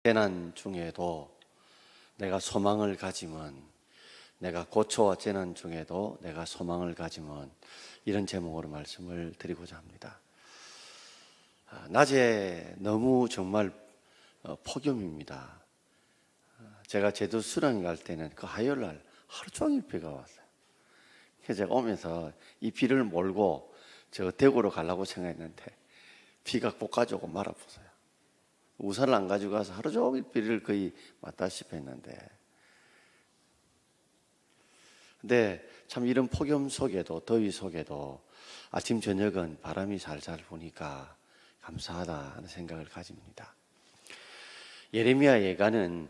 재난 중에도 내가 소망을 가지면, 내가 고초와 재난 중에도 내가 소망을 가지면, 이런 제목으로 말씀을 드리고자 합니다. 낮에 너무 정말 폭염입니다. 제가 제주 수련회 갈 때는 그 화요일날 하루 종일 비가 왔어요. 그래서 제가 오면서 이 비를 몰고 저 대구로 가려고 생각했는데 비가 꼭 가져오고 말아보세요. 우산을 안 가지고 가서 하루 종일 비를 거의 맞다시피 했는데, 근데 참 이런 폭염 속에도, 더위 속에도 아침 저녁은 바람이 살살 부니까 감사하다 하는 생각을 가집니다. 예레미야 예가는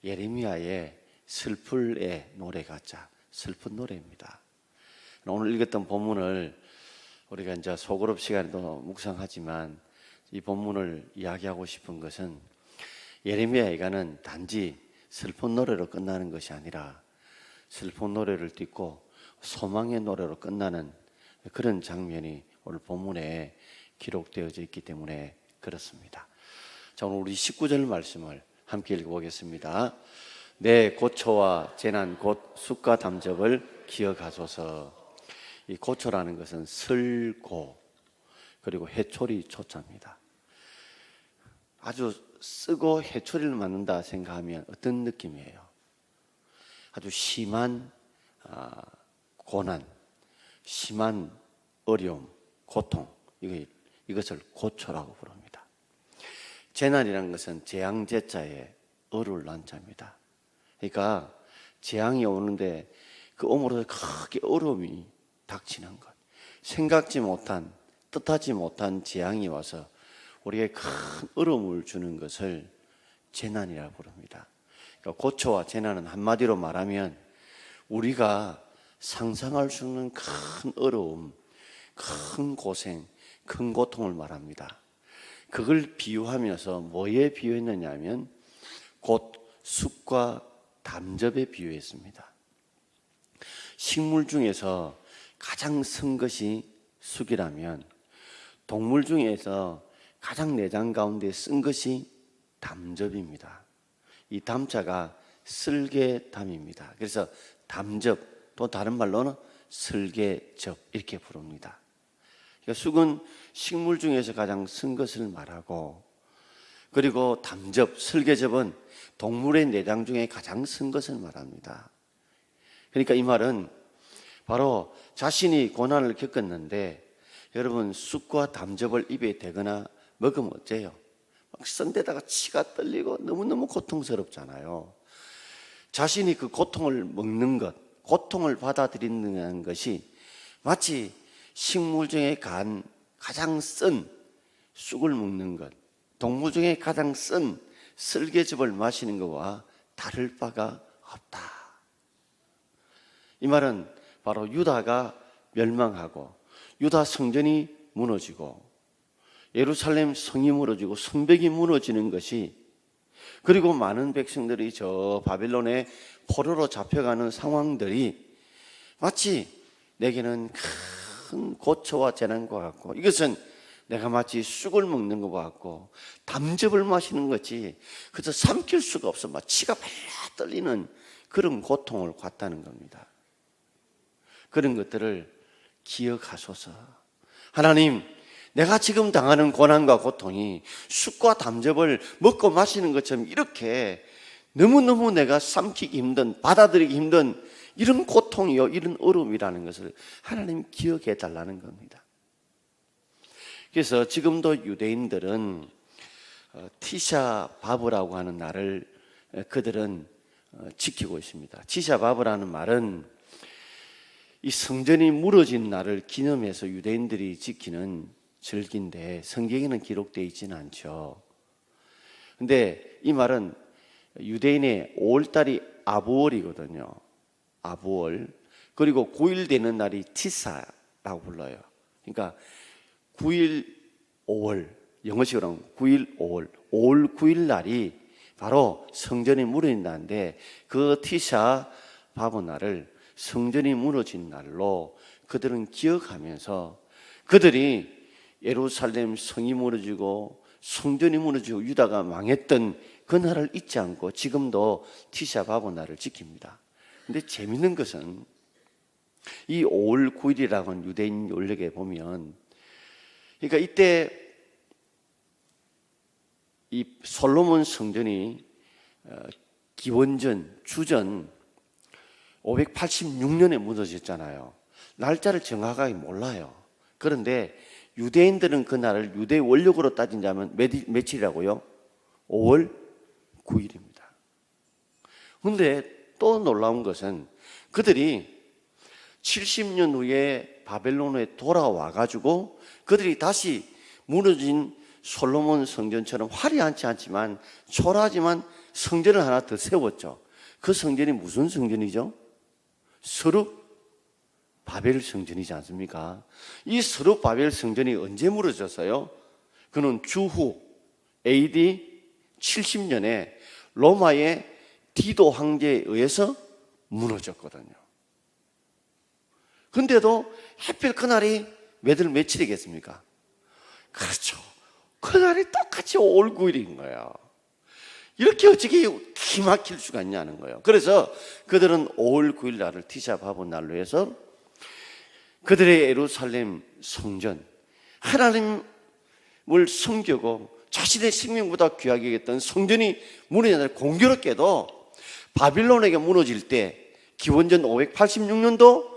예레미야의 슬플의 노래 같자, 슬픈 노래입니다. 오늘 읽었던 본문을 우리가 이제 소그룹 시간에도 묵상하지만, 이 본문을 이야기하고 싶은 것은 예레미야 예가는 단지 슬픈 노래로 끝나는 것이 아니라 슬픈 노래를 딛고 소망의 노래로 끝나는 그런 장면이 오늘 본문에 기록되어져 있기 때문에 그렇습니다. 자, 오늘 우리 19절 말씀을 함께 읽어보겠습니다. 내 고초와 재난 곧 숫과 담접을 기억하소서. 이 고초라는 것은 슬고 그리고 해초리 초자입니다. 아주 쓰고 해초리를 맞는다 생각하면 어떤 느낌이에요? 아주 심한 고난, 심한 어려움, 고통, 이것을 고초라고 부릅니다. 재난이라는 것은 재앙제자의 어를 난자입니다. 그러니까 재앙이 오는데 그 오므로서 크게 어려움이 닥치는 것, 생각지 못한, 뜻하지 못한 재앙이 와서 우리에게 큰 어려움을 주는 것을 재난이라고 부릅니다. 그러니까 고초와 재난은 한마디로 말하면 우리가 상상할 수 없는 큰 어려움, 큰 고생, 큰 고통을 말합니다. 그걸 비유하면서 뭐에 비유했느냐 하면 곧 숫과 담접에 비유했습니다. 식물 중에서 가장 쓴 것이 쑥이라면 동물 중에서 가장 내장 가운데 쓴 것이 담접입니다. 이 담자가 쓸개담입니다. 그래서 담접, 또 다른 말로는 쓸개접 이렇게 부릅니다. 그러니까 쑥은 식물 중에서 가장 쓴 것을 말하고, 그리고 담접, 쓸개접은 동물의 내장 중에 가장 쓴 것을 말합니다. 그러니까 이 말은 바로 자신이 고난을 겪었는데, 여러분 쑥과 담접을 입에 대거나 먹으면 어째요? 막 쓴 데다가 치가 떨리고 너무너무 고통스럽잖아요. 자신이 그 고통을 먹는 것, 고통을 받아들이는 것이 마치 식물 중에 가장 쓴 쑥을 먹는 것, 동물 중에 가장 쓴 쓸개즙을 마시는 것과 다를 바가 없다. 이 말은 바로 유다가 멸망하고 유다 성전이 무너지고 예루살렘 성이 무너지고 성벽이 무너지는 것이, 그리고 많은 백성들이 저 바벨론의 포로로 잡혀가는 상황들이 마치 내게는 큰 고초와 재난과 같고, 이것은 내가 마치 쑥을 먹는 것과 같고 담즙을 마시는 것이 그저 삼킬 수가 없어 막 치가 발라 떨리는 그런 고통을 받다는 겁니다. 그런 것들을 기억하소서. 하나님, 내가 지금 당하는 고난과 고통이 쑥과 담즙을 먹고 마시는 것처럼 이렇게 너무너무 내가 삼키기 힘든, 받아들이기 힘든 이런 고통이요, 이런 어려움이라는 것을 하나님 기억해 달라는 겁니다. 그래서 지금도 유대인들은 티샤 바브라고 하는 날을 그들은 지키고 있습니다. 티샤 바브라는 말은 이 성전이 무너진 날을 기념해서 유대인들이 지키는 절기인데 성경에는 기록되어 있지는 않죠. 근데 이 말은 유대인의 5월달이 아부월이거든요. 아부월. 그리고 9일 되는 날이 티사라고 불러요. 그러니까 9일 5월, 영어식으로 하면 9일 5월, 5월 9일 날이 바로 성전이 무너진 날인데, 그 티샤 바브 날을 성전이 무너진 날로 그들은 기억하면서, 그들이 예루살렘 성이 무너지고 성전이 무너지고 유다가 망했던 그날을 잊지 않고 지금도 티샤 바브 날을 지킵니다. 근데 재밌는 것은 이 5월 9일이라고 하는 유대인 연력에 보면, 그러니까 이때 이 솔로몬 성전이 기원전 주전 586년에 무너졌잖아요. 날짜를 정확하게 몰라요. 그런데 유대인들은 그 날을 유대 원력으로 따진다면 며칠이라고요? 5월 9일입니다. 그런데 또 놀라운 것은 그들이 70년 후에 바벨론에 돌아와 가지고 그들이 다시 무너진 솔로몬 성전처럼 화려하지 않지만 초라하지만 성전을 하나 더 세웠죠. 그 성전이 무슨 성전이죠? 서룹 바벨 성전이지 않습니까? 이 서룹 바벨 성전이 언제 무너졌어요? 그는 주후 AD 70년에 로마의 디도 황제에 의해서 무너졌거든요. 근데도 하필 그날이 며칠이겠습니까? 그렇죠. 그날이 똑같이 5월 9일인 거예요. 이렇게 어떻게 기막힐 수가 있냐는 거예요. 그래서 그들은 5월 9일 날을 티샤 바브 날로 해서 그들의 예루살렘 성전, 하나님을 섬기고 자신의 생명보다 귀하게 여겼던 성전이 무너진 날, 공교롭게도 바빌론에게 무너질 때 기원전 586년도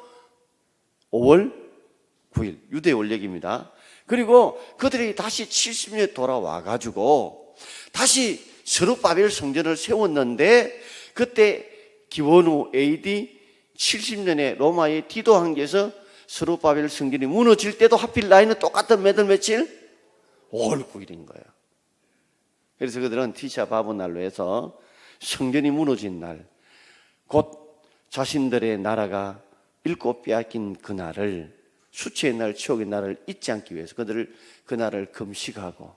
5월 9일 유대 원력입니다. 그리고 그들이 다시 70년에 돌아와 가지고 다시 스룹바벨 성전을 세웠는데, 그때 기원 후 AD 70년에 로마의 디도 황제에서 스룹바벨 성전이 무너질 때도 하필 나이는 똑같은 며칠? 5월 9일인 거예요. 그래서 그들은 티샤 바브 날로 해서 성전이 무너진 날, 곧 자신들의 나라가 잃고 빼앗긴 그날을, 수치의 날, 추억의 날을 잊지 않기 위해서 그날을 금식하고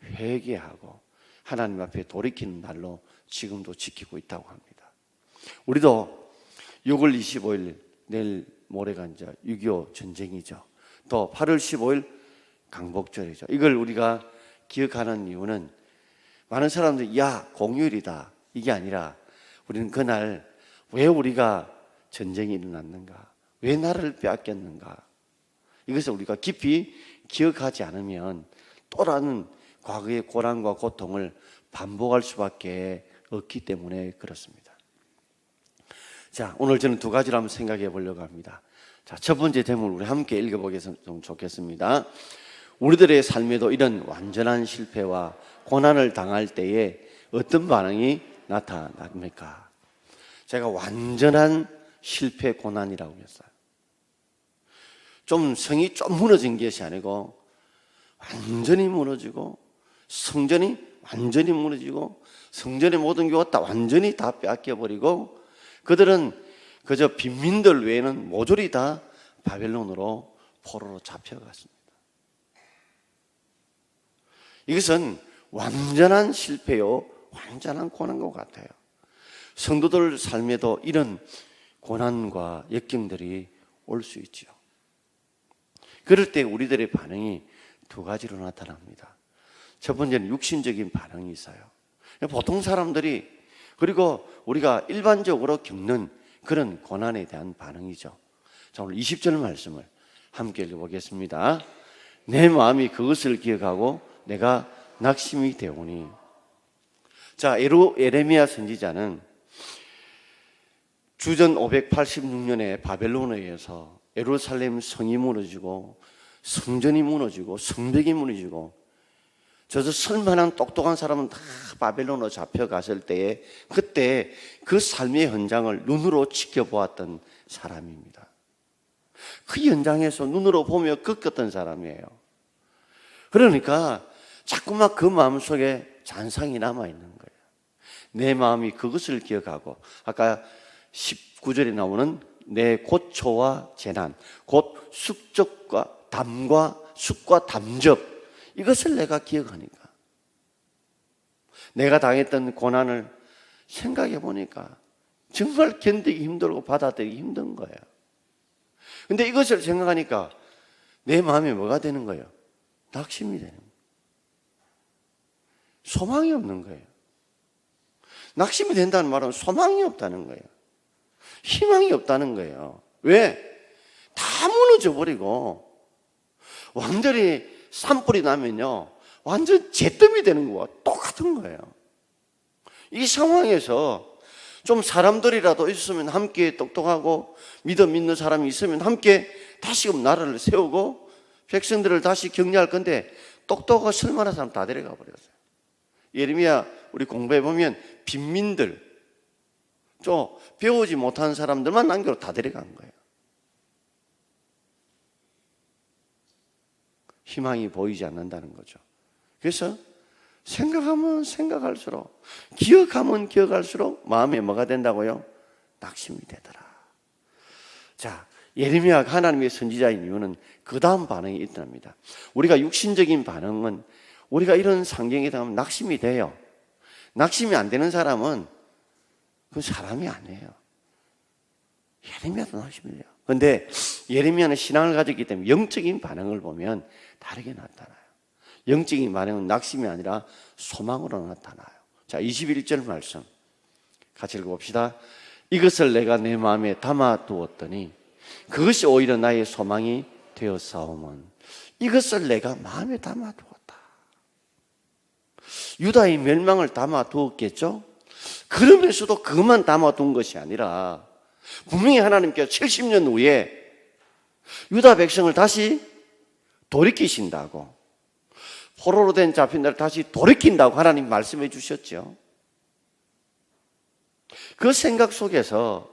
회개하고 하나님 앞에 돌이키는 날로 지금도 지키고 있다고 합니다. 우리도 6월 25일 내일 모레가 이제 6.25 전쟁이죠. 또 8월 15일 강복절이죠. 이걸 우리가 기억하는 이유는 많은 사람들이 공휴일이다 이게 아니라, 우리는 그날 왜 우리가 전쟁이 일어났는가, 왜 나라를 빼앗겼는가, 이것을 우리가 깊이 기억하지 않으면 또 다른 과거의 고난과 고통을 반복할 수밖에 없기 때문에 그렇습니다. 자, 오늘 저는 두 가지를 한번 생각해 보려고 합니다. 자, 첫 번째 제목을 우리 함께 읽어보겠으면 좋겠습니다. 우리들의 삶에도 이런 완전한 실패와 고난을 당할 때에 어떤 반응이 나타납니까? 제가 완전한 실패 고난이라고 했어요. 좀 성이 좀 무너진 것이 아니고 완전히 무너지고, 성전이 완전히 무너지고, 성전의 모든 교가 완전히 다 빼앗겨버리고, 그들은 그저 빈민들 외에는 모조리 다 바벨론으로 포로로 잡혀갔습니다. 이것은 완전한 실패요, 완전한 고난과 같아요. 성도들 삶에도 이런 고난과 역경들이 올 수 있죠. 그럴 때 우리들의 반응이 두 가지로 나타납니다. 첫 번째는 육신적인 반응이 있어요. 보통 사람들이, 그리고 우리가 일반적으로 겪는 그런 고난에 대한 반응이죠. 자, 오늘 20절 말씀을 함께 읽어보겠습니다. 내 마음이 그것을 기억하고 내가 낙심이 되오니. 자, 에레미야 선지자는 주전 586년에 바벨론에 의해서 예루살렘 성이 무너지고 성전이 무너지고 성벽이 무너지고, 저도 설만한 똑똑한 사람은 다 바벨론으로 잡혀갔을 때에 그때 그 삶의 현장을 눈으로 지켜보았던 사람입니다. 그 현장에서 눈으로 보며 겪었던 사람이에요. 그러니까 자꾸만 그 마음속에 잔상이 남아있는 거예요. 내 마음이 그것을 기억하고, 아까 19절에 나오는 내 고초와 재난, 곧 숙과 담접, 이것을 내가 기억하니까, 내가 당했던 고난을 생각해 보니까 정말 견디기 힘들고 받아들이기 힘든 거예요. 근데 이것을 생각하니까 내 마음에 뭐가 되는 거예요? 낙심이 되는 거예요. 소망이 없는 거예요. 낙심이 된다는 말은 소망이 없다는 거예요. 희망이 없다는 거예요. 왜? 다 무너져 버리고 완전히 산불이 나면요 완전 잿더미 되는 거와 똑같은 거예요. 이 상황에서 좀 사람들이라도 있으면 함께 똑똑하고 믿음 있는 사람이 있으면 함께 다시금 나라를 세우고 백성들을 다시 격려할 건데 똑똑하고 쓸만한 사람 다 데려가 버렸어요. 예레미야 우리 공부해 보면 빈민들, 좀 배우지 못한 사람들만 남겨 다 데려간 거예요. 희망이 보이지 않는다는 거죠. 그래서 생각하면 생각할수록, 기억하면 기억할수록 마음에 뭐가 된다고요? 낙심이 되더라. 자, 예레미야가 하나님의 선지자인 이유는 그 다음 반응이 있답니다. 우리가 육신적인 반응은 우리가 이런 상경에 당하면 낙심이 돼요. 낙심이 안 되는 사람은 그 사람이 아니에요. 예레미야도 낙심이 돼요. 그런데 예레미야는 신앙을 가졌기 때문에 영적인 반응을 보면 다르게 나타나요. 영적인 반응은 낙심이 아니라 소망으로 나타나요. 자, 21절 말씀 같이 읽어봅시다. 이것을 내가 내 마음에 담아두었더니 그것이 오히려 나의 소망이 되었사오면 이것을 내가 마음에 담아두었다. 유다의 멸망을 담아두었겠죠? 그러면서도 그것만 담아둔 것이 아니라 분명히 하나님께서 70년 후에 유다 백성을 다시 돌이키신다고, 포로로 된 잡힌 자를 다시 돌이킨다고 하나님 말씀해 주셨죠. 그 생각 속에서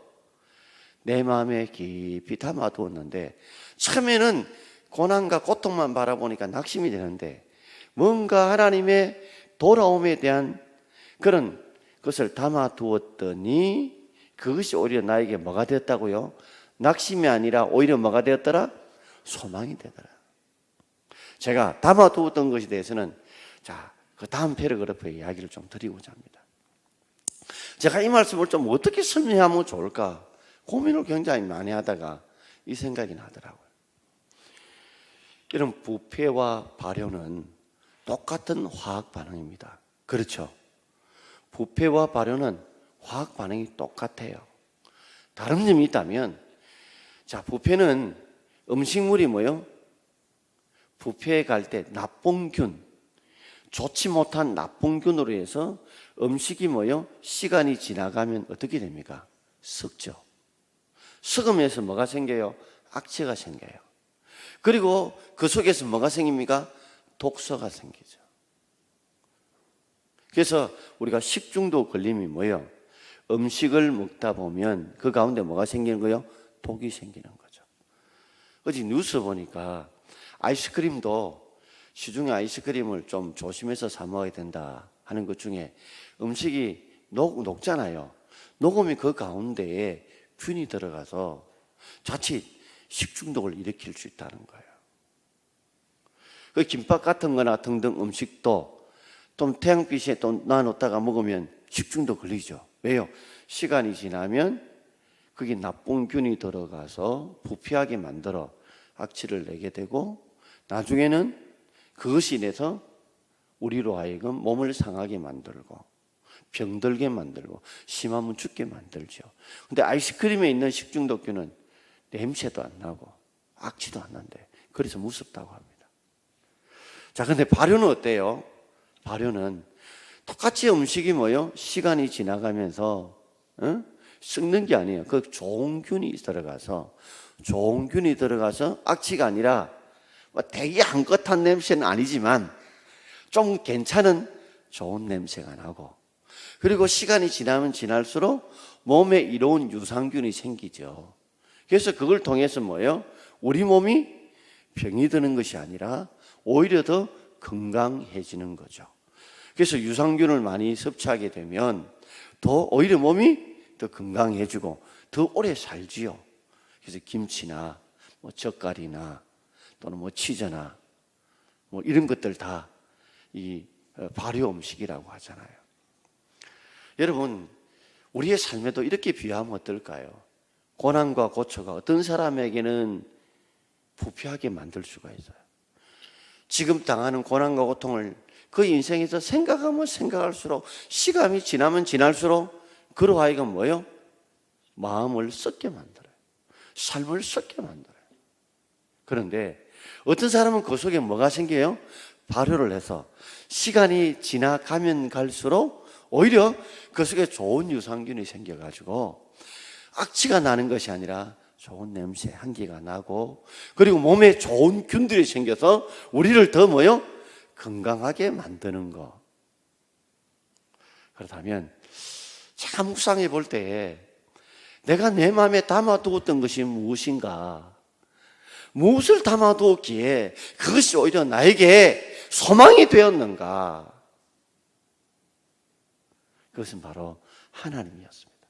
내 마음에 깊이 담아두었는데 처음에는 고난과 고통만 바라보니까 낙심이 되는데 뭔가 하나님의 돌아옴에 대한 그런 것을 담아두었더니 그것이 오히려 나에게 뭐가 되었다고요? 낙심이 아니라 오히려 뭐가 되었더라? 소망이 되더라. 제가 담아두었던 것에 대해서는 자, 그 다음 패러그래프의 이야기를 좀 드리고자 합니다. 제가 이 말씀을 좀 어떻게 설명하면 좋을까 고민을 굉장히 많이 하다가 이 생각이 나더라고요. 이런 부패와 발효는 똑같은 화학 반응입니다. 그렇죠? 부패와 발효는 화학 반응이 똑같아요. 다른 점이 있다면, 자, 부패는 음식물이 뭐요? 부패에 갈 때 나쁜 좋지 못한 나쁜 균으로 해서 음식이 뭐요? 시간이 지나가면 어떻게 됩니까? 썩죠. 썩으면서 뭐가 생겨요? 악취가 생겨요. 그리고 그 속에서 뭐가 생깁니까? 독소가 생기죠. 그래서 우리가 식중독 걸림이 뭐예요? 음식을 먹다 보면 그 가운데 뭐가 생기는 거예요? 독이 생기는 거죠. 어제 뉴스 보니까 아이스크림도 시중에 아이스크림을 좀 조심해서 사 먹어야 된다 하는 것 중에 음식이 녹잖아요. 녹으면 그 가운데에 균이 들어가서 자칫 식중독을 일으킬 수 있다는 거예요. 그 김밥 같은 거나 등등 음식도 좀 태양빛에 또 놔놓다가 먹으면 식중독 걸리죠. 왜요? 시간이 지나면 그게 나쁜 균이 들어가서 부패하게 만들어 악취를 내게 되고 나중에는 그것이 인해서 우리로 하여금 몸을 상하게 만들고 병들게 만들고 심하면 죽게 만들죠. 근데 아이스크림에 있는 식중독균은 냄새도 안 나고 악취도 안 난대. 그래서 무섭다고 합니다. 자, 근데 발효는 어때요? 발효는 똑같이 음식이 뭐요? 시간이 지나가면서 썩는 게 아니에요. 그 좋은 균이 들어가서 악취가 아니라 되게 한껏한 냄새는 아니지만 좀 괜찮은 좋은 냄새가 나고, 그리고 시간이 지나면 지날수록 몸에 이로운 유산균이 생기죠. 그래서 그걸 통해서 뭐예요? 우리 몸이 병이 드는 것이 아니라 오히려 더 건강해지는 거죠. 그래서 유산균을 많이 섭취하게 되면 더 오히려 몸이 더 건강해지고 더 오래 살지요. 그래서 김치나 뭐 젓갈이나 또는 뭐 치즈나 뭐 이런 것들 다 이 발효 음식이라고 하잖아요. 여러분, 우리의 삶에도 이렇게 비유하면 어떨까요? 고난과 고초가 어떤 사람에게는 부패하게 만들 수가 있어요. 지금 당하는 고난과 고통을 그 인생에서 생각하면 생각할수록 시간이 지나면 지날수록 그로 하여금 뭐요? 마음을 썩게 만들어요. 삶을 썩게 만들어요. 그런데 어떤 사람은 그 속에 뭐가 생겨요? 발효를 해서 시간이 지나가면 갈수록 오히려 그 속에 좋은 유산균이 생겨가지고 악취가 나는 것이 아니라 좋은 냄새, 향기가 나고 그리고 몸에 좋은 균들이 생겨서 우리를 더 뭐요? 건강하게 만드는 거. 그렇다면 참 묵상해 볼 때에 내가 내 마음에 담아두었던 것이 무엇인가? 무엇을 담아두었기에 그것이 오히려 나에게 소망이 되었는가? 그것은 바로 하나님이었습니다.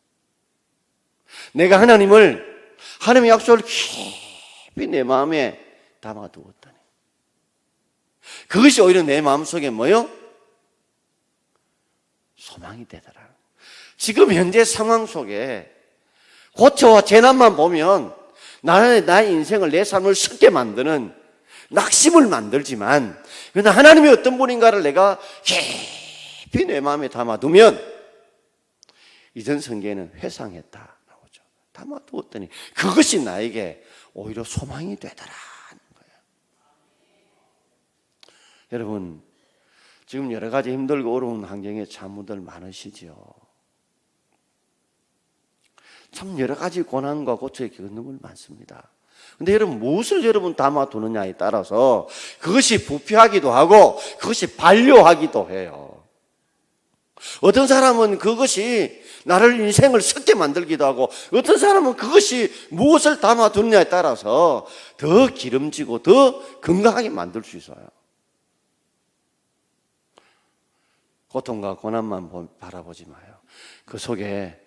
내가 하나님의 약속을 깊이 내 마음에 담아두었다니. 그것이 오히려 내 마음속에 뭐요? 소망이 되더라. 지금 현재 상황 속에 고초와 재난만 보면 나의 인생을, 내 삶을 썩게 만드는 낙심을 만들지만, 그러나 하나님이 어떤 분인가를 내가 깊이 내 마음에 담아두면, 이전 성경에는 회상했다 나오죠. 담아두었더니 그것이 나에게 오히려 소망이 되더라 하는 거예요. 여러분, 지금 여러 가지 힘들고 어려운 환경에 자문들 많으시죠. 참 여러 가지 고난과 고초에 겪는 걸 많습니다. 근데 여러분, 무엇을 여러분 담아두느냐에 따라서 그것이 부패하기도 하고 그것이 반려하기도 해요. 어떤 사람은 그것이 나를 인생을 썩게 만들기도 하고, 어떤 사람은 그것이 무엇을 담아두느냐에 따라서 더 기름지고 더 건강하게 만들 수 있어요. 고통과 고난만 바라보지 마요. 그 속에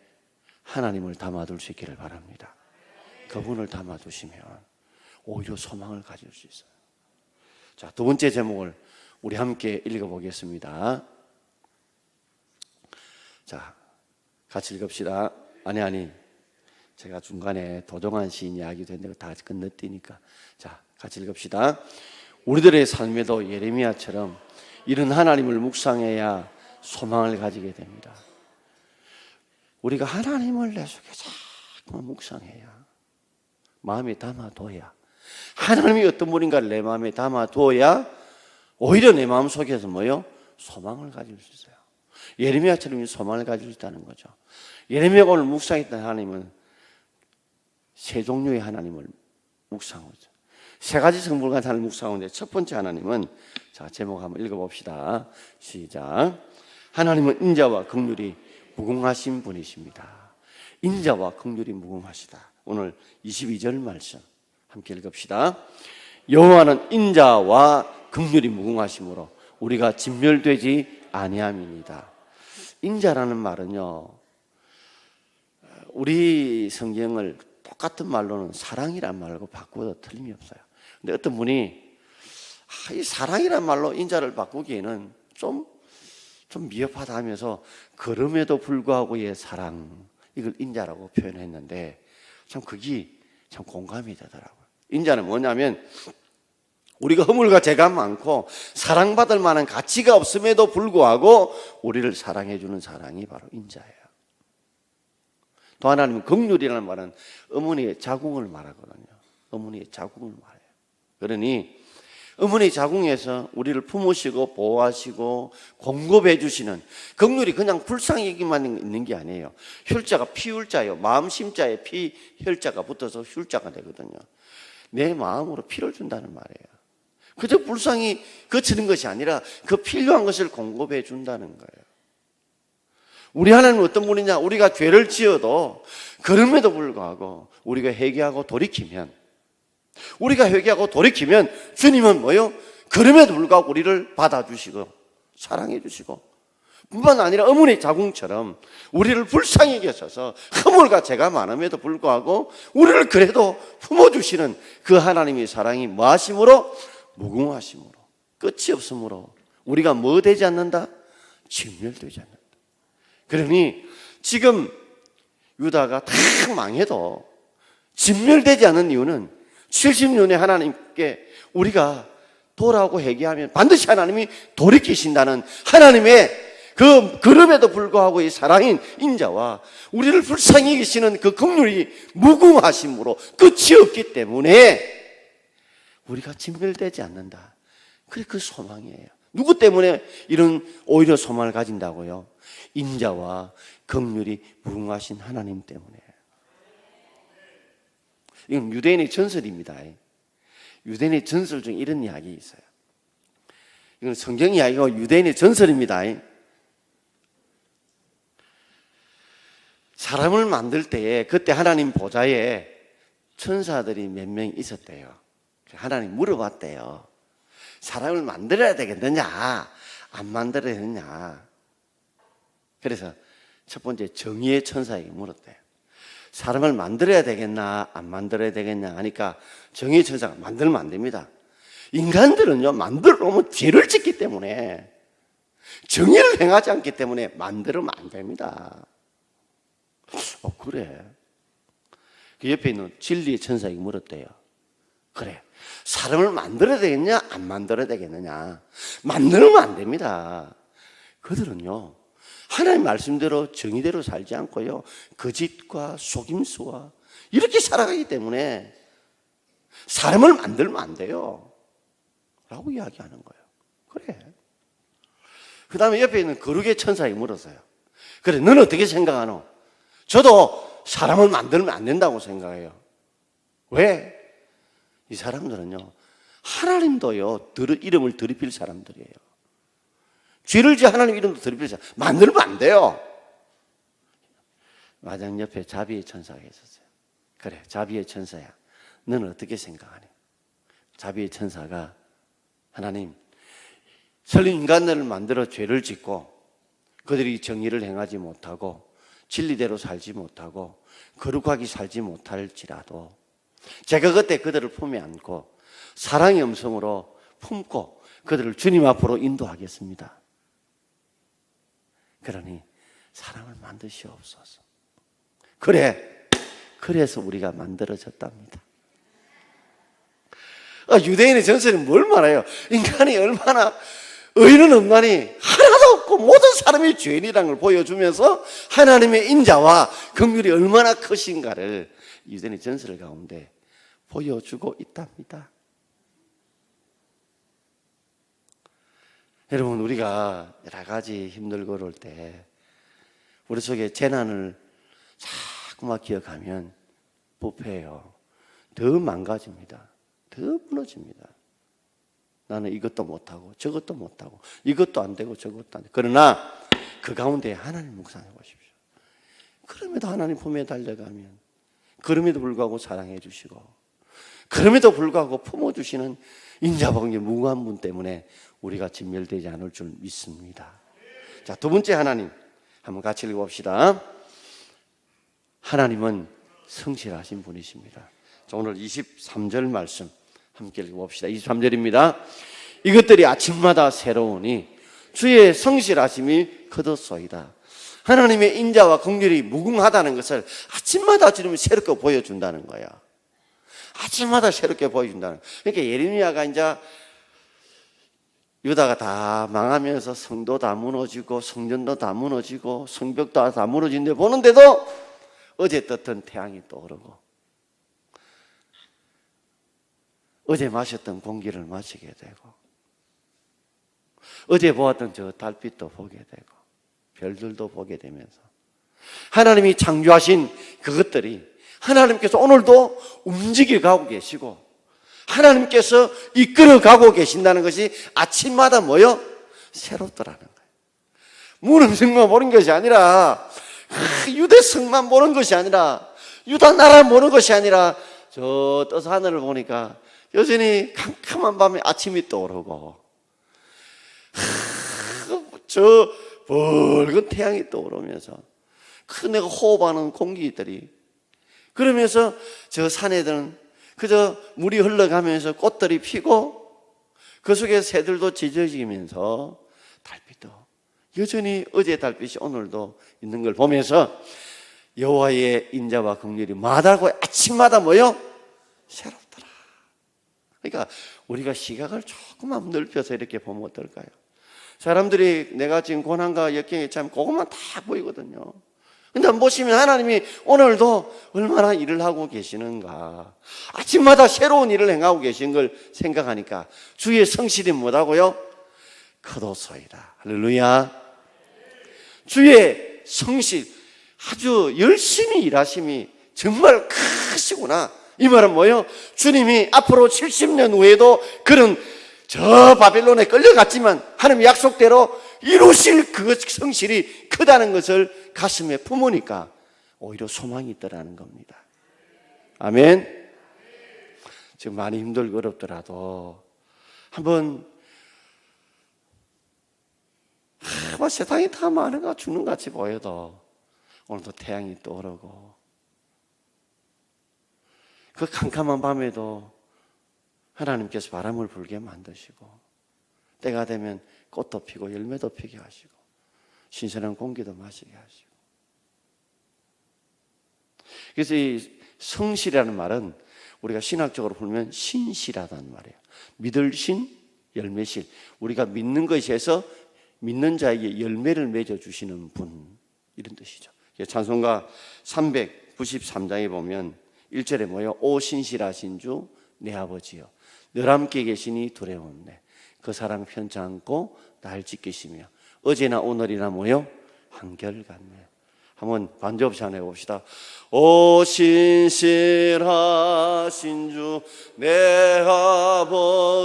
하나님을 담아둘 수 있기를 바랍니다. 그분을 담아두시면 오히려 소망을 가질 수 있어요. 자, 두 번째 제목을 우리 함께 읽어보겠습니다. 자, 같이 읽읍시다. 아니, 제가 중간에 도종환 시인 이야기도 했는데 다 건너뛰니까. 자, 같이 읽읍시다. 우리들의 삶에도 예레미야처럼 이런 하나님을 묵상해야 소망을 가지게 됩니다. 우리가 하나님을 내 속에 자꾸 묵상해야, 마음에 담아둬야, 하나님이 어떤 분인가를 내 마음에 담아둬야 오히려 내 마음 속에서 뭐요? 소망을 가질 수 있어요. 예레미야처럼 소망을 가질 수 있다는 거죠. 예레미야가 오늘 묵상했던 하나님은 세 종류의 하나님을 묵상하고 있어요. 세 가지 성분을 가진 하나님을 묵상하는데, 첫 번째 하나님은, 자, 제목 한번 읽어봅시다. 시작. 하나님은 인자와 긍휼이 무궁하신 분이십니다. 인자와 긍휼이 무궁하시다. 오늘 22절 말씀 함께 읽읍시다. 여호와는 인자와 긍휼이 무궁하심으로 우리가 진멸되지 아니함입니다. 인자라는 말은요, 우리 성경을 똑같은 말로는 사랑이란 말로 바꾸어도 틀림이 없어요. 근데 어떤 분이 이 사랑이란 말로 인자를 바꾸기에는 좀 미흡하다 하면서 그럼에도 불구하고의 사랑, 이걸 인자라고 표현했는데 참 그게 참 공감이 되더라고요. 인자는 뭐냐면 우리가 허물과 죄가 많고 사랑받을 만한 가치가 없음에도 불구하고 우리를 사랑해주는 사랑이 바로 인자예요. 또 하나님은 긍휼이라는 말은 어머니의 자궁을 말하거든요. 어머니의 자궁을 말해요. 그러니 어머니 자궁에서 우리를 품으시고 보호하시고 공급해 주시는 긍휼이 그냥 불쌍히만 있는 게 아니에요. 혈자가 피혈자예요. 마음 심자에 피 혈자가 붙어서 혈자가 되거든요. 내 마음으로 피를 준다는 말이에요. 그저 불쌍히 거치는 것이 아니라 그 필요한 것을 공급해 준다는 거예요. 우리 하나님은 어떤 분이냐? 우리가 죄를 지어도 그럼에도 불구하고 우리가 회개하고 돌이키면 주님은 뭐요? 그럼에도 불구하고 우리를 받아주시고 사랑해 주시고, 뿐만 아니라 어머니 자궁처럼 우리를 불쌍히 여겨서 허물과 죄가 많음에도 불구하고 우리를 그래도 품어주시는 그 하나님의 사랑이 뭐하심으로? 무궁하심으로, 끝이 없으므로 우리가 뭐 되지 않는다? 진멸되지 않는다. 그러니 지금 유다가 다 망해도 진멸되지 않는 이유는 70년의 하나님께 우리가 도라고 회개하면 반드시 하나님이 돌이키신다는 하나님의 그럼에도 불구하고 이 사랑인 인자와 우리를 불쌍히 여기시는 그 긍휼이 무궁하심으로 끝이 없기 때문에 우리가 진멸되지 않는다. 그게 그 소망이에요. 누구 때문에 이런 오히려 소망을 가진다고요? 인자와 긍휼이 무궁하신 하나님 때문에. 이건 유대인의 전설입니다. 유대인의 전설 중에 이런 이야기 있어요. 이건 성경 이야기고 유대인의 전설입니다. 사람을 만들 때에 그때 하나님 보좌에 천사들이 몇 명 있었대요. 하나님 물어봤대요. 사람을 만들어야 되겠느냐, 안 만들어야 되느냐. 그래서 첫 번째 정의의 천사에게 물었대요. 사람을 만들어야 되겠나, 안 만들어야 되겠냐 하니까 정의의 천사가 만들면 안 됩니다. 인간들은요, 만들어 놓으면 죄를 짓기 때문에, 정의를 행하지 않기 때문에 만들면 안 됩니다. 그래. 그 옆에 있는 진리의 천사에게 물었대요. 그래. 사람을 만들어야 되겠냐, 안 만들어야 되겠느냐. 만들면 안 됩니다. 그들은요, 하나님 말씀대로 정의대로 살지 않고요, 거짓과 속임수와 이렇게 살아가기 때문에 사람을 만들면 안 돼요 라고 이야기하는 거예요. 그래. 그 다음에 옆에 있는 거룩의 천사에게 물었어요. 그래, 너는 어떻게 생각하노? 저도 사람을 만들면 안 된다고 생각해요. 왜? 이 사람들은요, 하나님도요, 이름을 더럽힐 사람들이에요. 죄를 지어 하나님 이름도 더럽힐 사람, 만들면 안 돼요. 마당 옆에 자비의 천사가 있었어요. 그래, 자비의 천사야, 너는 어떻게 생각하니? 자비의 천사가, 하나님, 설린 인간들을 만들어 죄를 짓고 그들이 정의를 행하지 못하고 진리대로 살지 못하고 거룩하게 살지 못할지라도 제가 그때 그들을 품에 안고 사랑의 음성으로 품고 그들을 주님 앞으로 인도하겠습니다. 그러니 사람을 만드시옵소서. 그래서 우리가 만들어졌답니다. 유대인의 전설은 뭘 말해요? 인간이 얼마나 의는 없나니 하나도 없고 모든 사람이 죄인이라는 걸 보여주면서 하나님의 인자와 긍휼이 얼마나 크신가를 유대인의 전설 가운데 보여주고 있답니다. 여러분, 우리가 여러 가지 힘들고 그럴 때 우리 속에 재난을 자꾸만 기억하면 부패해요. 더 망가집니다. 더 무너집니다. 나는 이것도 못하고 저것도 못하고 이것도 안 되고 저것도 안 되고. 그러나 그 가운데 하나님 묵상해 보십시오. 그럼에도 하나님 품에 달려가면, 그럼에도 불구하고 사랑해 주시고, 그럼에도 불구하고 품어주시는 인자와 긍휼 무궁한 분 때문에 우리가 진멸되지 않을 줄 믿습니다. 자, 두 번째 하나님 한번 같이 읽어봅시다. 하나님은 성실하신 분이십니다. 자, 오늘 23절 말씀 함께 읽어봅시다. 23절입니다. 이것들이 아침마다 새로우니 주의 성실하심이 거듭소이다. 하나님의 인자와 긍휼이 무궁하다는 것을 아침마다 주님이 새롭게 보여준다는 거야. 아침마다 새롭게 보여준다는 거야. 그러니까 예레미야가 이제 유다가 다 망하면서 성도 다 무너지고 성전도 다 무너지고 성벽도 다 무너진데 보는데도 어제 떴던 태양이 떠오르고 어제 마셨던 공기를 마시게 되고 어제 보았던 저 달빛도 보게 되고 별들도 보게 되면서 하나님이 창조하신 그것들이 하나님께서 오늘도 움직여가고 계시고 하나님께서 이끌어가고 계신다는 것이 아침마다 뭐요? 새롭더라는 거예요. 문음성만 보는 것이 아니라 유대성만 보는 것이 아니라 유다 나라 보는 것이 아니라 저 떠서 하늘을 보니까 여전히 캄캄한 밤에 아침이 떠오르고 저 붉은 태양이 떠오르면서 그 내가 호흡하는 공기들이 그러면서 저 산에들은 그저 물이 흘러가면서 꽃들이 피고 그 속에 새들도 짖어지면서 달빛도 여전히 어제 달빛이 오늘도 있는 걸 보면서 여호와의 인자와 긍휼이 마다하고 아침마다 뭐요? 새롭더라. 그러니까 우리가 시각을 조금만 넓혀서 이렇게 보면 어떨까요? 사람들이 내가 지금 고난과 역경에 참 그것만 다 보이거든요. 근데 보시면 하나님이 오늘도 얼마나 일을 하고 계시는가. 아침마다 새로운 일을 행하고 계신 걸 생각하니까 주의 성실이 뭐라고요? 크도소이다. 할렐루야. 주의 성실, 아주 열심히 일하심이 정말 크시구나. 이 말은 뭐예요? 주님이 앞으로 70년 후에도 그런 저 바벨론에 끌려갔지만 하나님 약속대로 이루실 그 성실이 크다는 것을 가슴에 품으니까 오히려 소망이 있더라는 겁니다. 아멘. 지금 많이 힘들고 어렵더라도 한번 세상이 다 많은가 죽는 것 같이 보여도 오늘도 태양이 떠오르고 그 캄캄한 밤에도 하나님께서 바람을 불게 만드시고 때가 되면 꽃도 피고 열매도 피게 하시고 신선한 공기도 마시게 하시고. 그래서 이 성실이라는 말은 우리가 신학적으로 보면 신실하다는 말이에요. 믿을 신, 열매실. 우리가 믿는 것에서 믿는 자에게 열매를 맺어주시는 분, 이런 뜻이죠. 찬송가 393장에 보면 1절에 뭐예요? 오 신실하신 주 내 아버지여 늘 함께 계시니 두려움네. 그 사랑 편치 않고 날 지키시며 어제나 오늘이나 뭐요? 한결같네. 한번 반주 없이 한번 해봅시다. 오 신실하신 주 내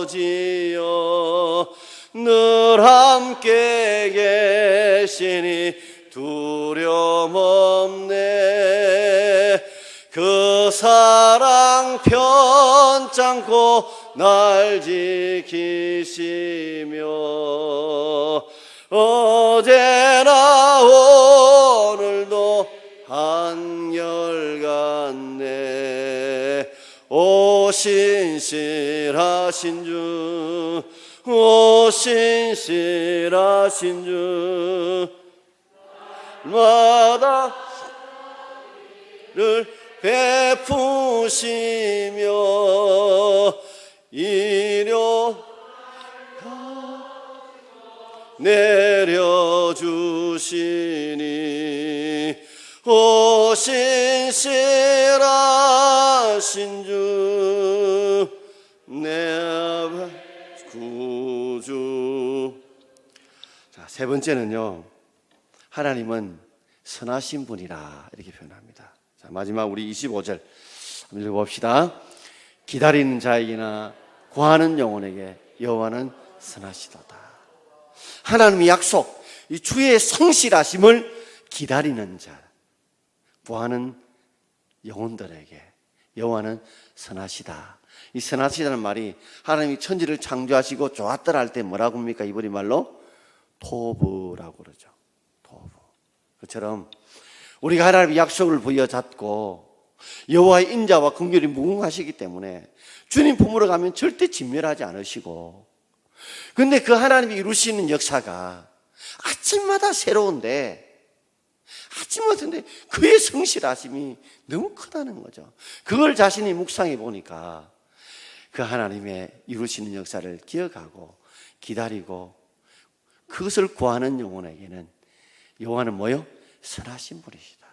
아버지여 늘 함께 계시니 두려움 없네. 그 사랑 편찮고 날 지키시며 어제나 오늘도 한결같네. 오 신실하신 주, 오 신실하신 주 마다 를 베푸시며 이려 내려주시니 오 신실하신 주 내 구주. 자, 세 번째는요, 하나님은 선하신 분이라 이렇게 표현합니다. 자, 마지막 우리 25절 한번 읽어봅시다. 기다리는 자에게나 구하는 영혼에게 여호와는 선하시도다. 하나님의 약속, 이 주의 성실하심을 기다리는 자, 구하는 영혼들에게 여호와는 선하시다. 이 선하시다는 말이 하나님이 천지를 창조하시고 좋았더라 할 때 뭐라고 합니까? 이브리 말로 토브라고 그러죠. 토브. 그처럼 우리가 하나님의 약속을 부여잡고 여호와의 인자와 긍휼이 무궁하시기 때문에 주님 품으로 가면 절대 진멸하지 않으시고, 근데 그 하나님이 이루시는 역사가 아침마다 새로운데 아침마다 그의 성실하심이 너무 크다는 거죠. 그걸 자신이 묵상해 보니까 그 하나님의 이루시는 역사를 기억하고 기다리고 그것을 구하는 영혼에게는 여호와는 뭐요? 선하신 분이시다.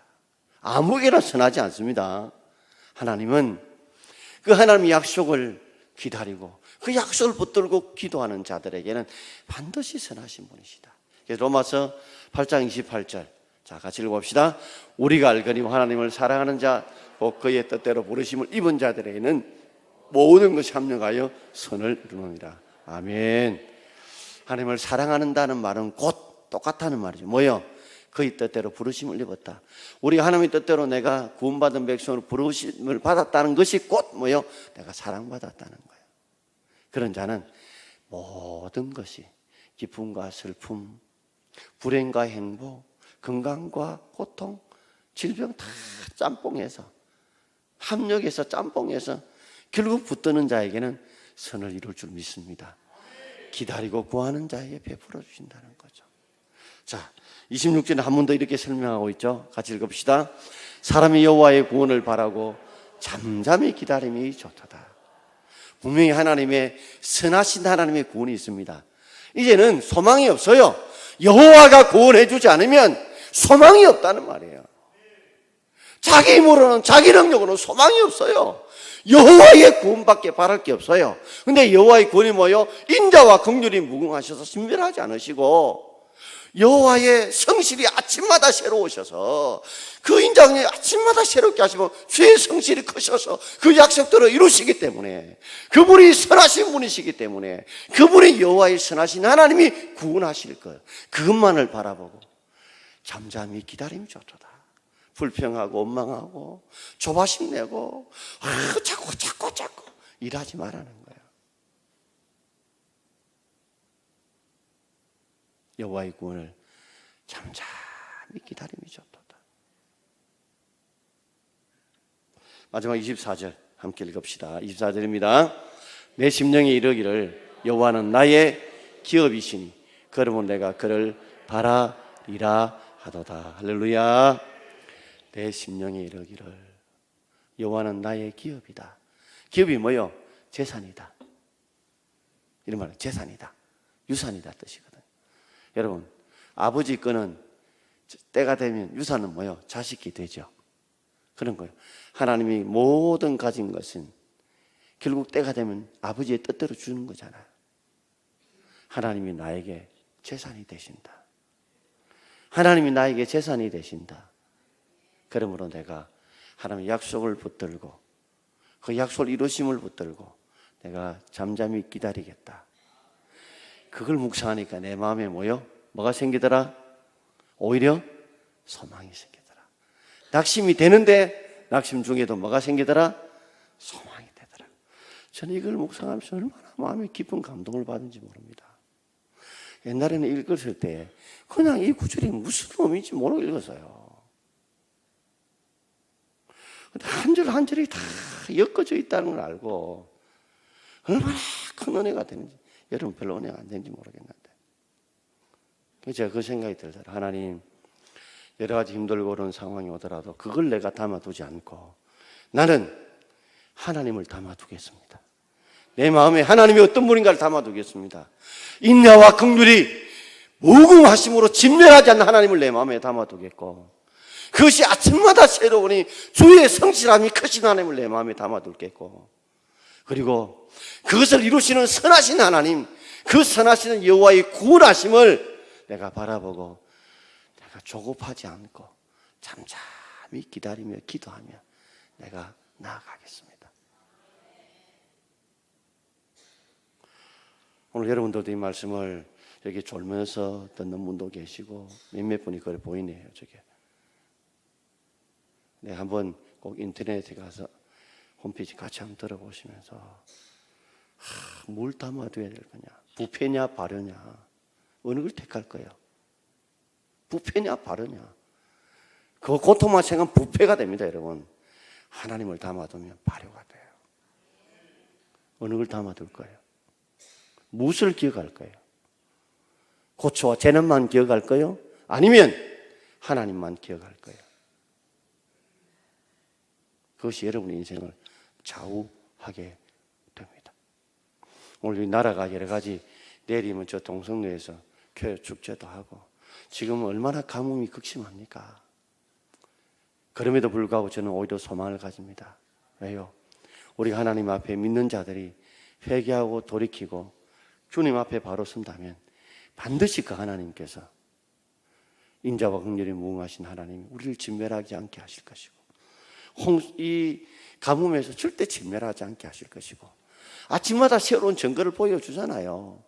아무에게나 선하지 않습니다. 하나님은 그 하나님의 약속을 기다리고 그 약속을 붙들고 기도하는 자들에게는 반드시 선하신 분이시다. 로마서 8장 28절, 자 같이 읽어봅시다. 우리가 알거니와 하나님을 사랑하는 자 곧 그의 뜻대로 부르심을 입은 자들에게는 모든 것이 합력하여 선을 이루느니라. 아멘. 하나님을 사랑하는다는 말은 곧 똑같다는 말이죠. 뭐요? 그의 뜻대로 부르심을 입었다. 우리가 하나님의 뜻대로 내가 구원받은 백성으로 부르심을 받았다는 것이 곧 뭐요? 내가 사랑받았다는 거예요. 그런 자는 모든 것이 기쁨과 슬픔, 불행과 행복, 건강과 고통, 질병 다 짬뽕해서 합력해서 짬뽕해서 결국 붙드는 자에게는 선을 이룰 줄 믿습니다. 기다리고 구하는 자에게 베풀어 주신다는 거죠. 자, 26절에 한 번 더 이렇게 설명하고 있죠. 같이 읽읍시다. 사람이 여호와의 구원을 바라고 잠잠히 기다림이 좋도다. 분명히 하나님의 선하신 하나님의 구원이 있습니다. 이제는 소망이 없어요. 여호와가 구원해 주지 않으면 소망이 없다는 말이에요. 자기 힘으로는, 자기 능력으로는 소망이 없어요. 여호와의 구원밖에 바랄 게 없어요. 근데 여호와의 구원이 뭐예요? 인자와 긍휼이 무궁하셔서 신멸하지 않으시고 여호와의 성실이 아침마다 새로우셔서 그 인자가 아침마다 새롭게 하시고 주의 성실이 크셔서 그 약속들을 이루시기 때문에, 그분이 선하신 분이시기 때문에, 그분이 여호와의 선하신 하나님이 구원하실 것, 그것만을 바라보고 잠잠히 기다림이 좋도다. 불평하고 원망하고 조바심 내고 자꾸 일하지 말라는 거예요. 여호와의 구원을 잠잠히 기다림이 좋도다. 마지막 24절 함께 읽읍시다. 24절입니다. 내 심령이 이르기를 여호와는 나의 기업이시니 그러면 내가 그를 바라리라 하도다. 할렐루야. 내 심령이 이르기를 여호와는 나의 기업이다. 기업이 뭐요? 재산이다. 이런 말은 재산이다, 유산이다 뜻이거든요. 여러분, 아버지 거는 때가 되면 유산은 뭐요? 자식이 되죠. 그런 거예요. 하나님이 모든 가진 것은 결국 때가 되면 아버지의 뜻대로 주는 거잖아요. 하나님이 나에게 재산이 되신다. 하나님이 나에게 재산이 되신다. 그러므로 내가 하나님의 약속을 붙들고 그 약속을 이루심을 붙들고 내가 잠잠히 기다리겠다. 그걸 묵상하니까 내 마음에 뭐가 생기더라? 오히려 소망이 생기더라. 낙심이 되는데 낙심 중에도 뭐가 생기더라? 소망이 되더라. 저는 이걸 묵상하면서 얼마나 마음에 깊은 감동을 받은지 모릅니다. 옛날에는 읽었을 때 그냥 이 구절이 무슨 의미인지 모르고 읽었어요. 한 줄 한 줄이 다 엮어져 있다는 걸 알고 얼마나 큰 은혜가 되는지, 여러분 별로 은혜가 안 되는지 모르겠는데 제가 그 생각이 들더라. 하나님, 여러 가지 힘들고 그런 상황이 오더라도 그걸 내가 담아두지 않고 나는 하나님을 담아두겠습니다. 내 마음에 하나님이 어떤 분인가를 담아두겠습니다. 인자와 긍휼이 무궁하심으로 진멸하지 않는 하나님을 내 마음에 담아두겠고, 그것이 아침마다 새로우니 주의 성실함이 크신 하나님을 내 마음에 담아둘겠고, 그리고 그것을 이루시는 선하신 하나님, 그 선하시는 여호와의 구원하심을 내가 바라보고 내가 조급하지 않고 잠잠히 기다리며 기도하며 내가 나아가겠습니다. 오늘 여러분들도 이 말씀을 여기 졸면서 듣는 분도 계시고 몇몇 분이 그걸 보이네요. 저게 네, 한번 꼭 인터넷에 가서 홈페이지 같이 한번 들어보시면서 뭘 담아둬야 될 거냐? 부패냐 발효냐? 어느 걸 택할 거예요? 부패냐 발효냐? 그 고통만 생각하면 부패가 됩니다, 여러분. 하나님을 담아두면 발효가 돼요. 어느 걸 담아둘 거예요? 무엇을 기억할 거예요? 고초와 재난만 기억할 거예요? 아니면 하나님만 기억할 거예요? 그것이 여러분의 인생을 좌우하게 됩니다. 오늘 이 나라가 여러 가지, 내일이면 저 동성로에서 교회 축제도 하고 지금 얼마나 가뭄이 극심합니까? 그럼에도 불구하고 저는 오히려 소망을 가집니다. 왜요? 우리 하나님 앞에 믿는 자들이 회개하고 돌이키고 주님 앞에 바로 선다면 반드시 그 하나님께서, 인자와 긍휼이 무궁하신 하나님이 우리를 진멸하지 않게 하실 것이고, 이 가뭄에서 절대 진멸하지 않게 하실 것이고, 아침마다 새로운 증거를 보여주잖아요.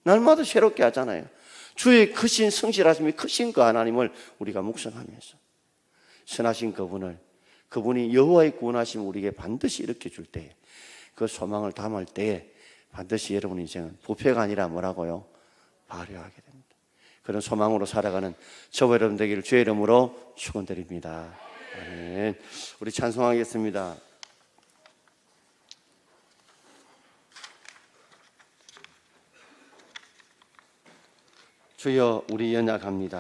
날마다 새롭게 하잖아요. 주의 크신 성실하심이 크신 그 하나님을 우리가 묵상하면서 선하신 그분이 여호와의 구원하심 우리에게 반드시 일으켜 줄 때, 그 소망을 담을 때 반드시 여러분 인생은 부패가 아니라 뭐라고요? 발효하게 됩니다. 그런 소망으로 살아가는 저와 여러분 되기를 주의 이름으로 축원드립니다. 아멘. 우리 찬송하겠습니다. 주여 우리 연약합니다.